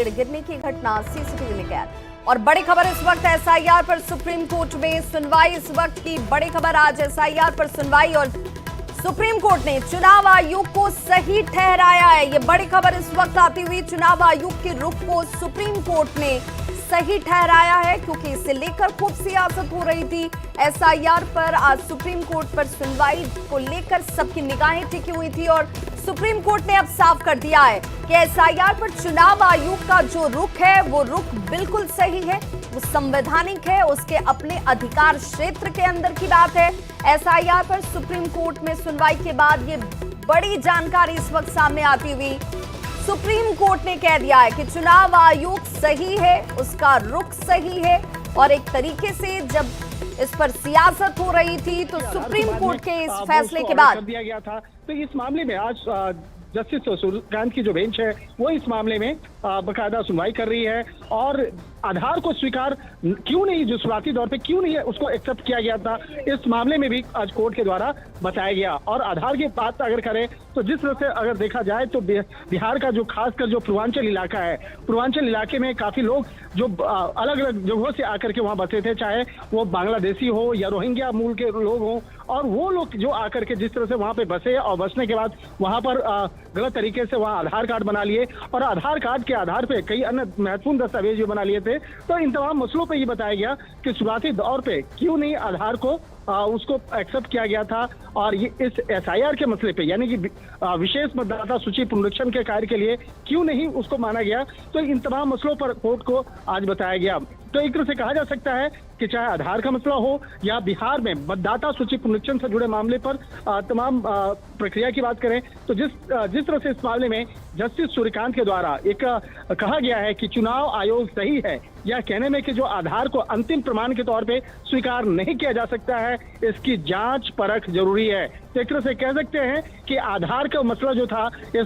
पेड़ गिरने की घटना सीसीटीवी में कैद। और बड़ी खबर इस वक्त एसआईआर पर सुप्रीम कोर्ट में सुनवाई। इस वक्त की बड़ी खबर, आज एसआईआर पर सुनवाई और सुप्रीम कोर्ट ने चुनाव आयोग को सही ठहराया है। ये बड़ी खबर इस वक्त आती हुई, चुनाव आयोग के रुख को सुप्रीम कोर्ट ने सही ठहराया है, क्योंकि इसे लेकर खूब सियासत हो रही थी। एसआईआर पर आज सुप्रीम कोर्ट पर सुनवाई को लेकर सबकी निगाहें टिकी हुई थी और सुप्रीम कोर्ट ने अब साफ कर दिया है कि एसआईआर पर चुनाव आयोग का जो रुख है वो रुख बिल्कुल सही है, वो संवैधानिक है, उसके अपने अधिकार क्षेत्र के अंदर की बात है। एसआईआर पर सुप्रीम कोर्ट में सुनवाई के बाद ये बड़ी जानकारी इस वक्त सामने आती हुई, सुप्रीम कोर्ट ने कह दिया है कि चुनाव आयोग सही है, उसका रुख सही है। और एक तरीके से जब इस पर सियासत हो रही थी तो सुप्रीम कोर्ट के इस फैसले के बाद दिया गया था। तो इस मामले में आज जस्टिस सूर्यकांत की जो बेंच है वो इस मामले में बकायदा सुनवाई कर रही है और आधार को स्वीकार क्यों नहीं, जो शुरुआती दौर पे क्यों नहीं है उसको एक्सेप्ट किया गया था, इस मामले में भी आज कोर्ट के द्वारा बताया गया। और आधार की बात अगर करें तो जिस तरह से अगर देखा जाए तो बिहार का जो खासकर जो पूर्वांचल इलाका है, पूर्वांचल इलाके में काफी लोग जो अलग अलग जगहों से आकर के वहां बसे थे, चाहे वो बांग्लादेशी हो या रोहिंग्या मूल के लोग हों, और वो लोग जो आकर के जिस तरह से वहां पे बसे और बसने के बाद वहां पर गलत तरीके से वहां आधार कार्ड बना लिए और आधार कार्ड के आधार पे कई अन्य महत्वपूर्ण दस्तावेज भी बना लिए थे। तो इन तमाम मसलों पे ये बताया गया कि शुरुआती दौर पे क्यों नहीं आधार को उसको एक्सेप्ट किया गया था। और ये इस एसआईआर के मसले पे, यानी कि विशेष मतदाता सूची पुनरीक्षण के कार्य के लिए क्यों नहीं उसको माना गया, तो इन तमाम मसलों पर कोर्ट को आज बताया गया। तो एक तरह से कहा जा सकता है कि चाहे आधार का मसला हो या बिहार में मतदाता सूची पुनरीक्षण से जुड़े मामले पर तमाम प्रक्रिया की बात करें, तो जिस तरह से इस मामले में जस्टिस सूर्यकांत के द्वारा एक कहा गया है कि चुनाव आयोग सही है, या कहने में कि जो आधार को अंतिम प्रमाण के तौर पे स्वीकार नहीं किया जा सकता है, इसकी जांच परख जरूरी है। तो एक तरह से कह सकते हैं कि आधार का मसला जो था इस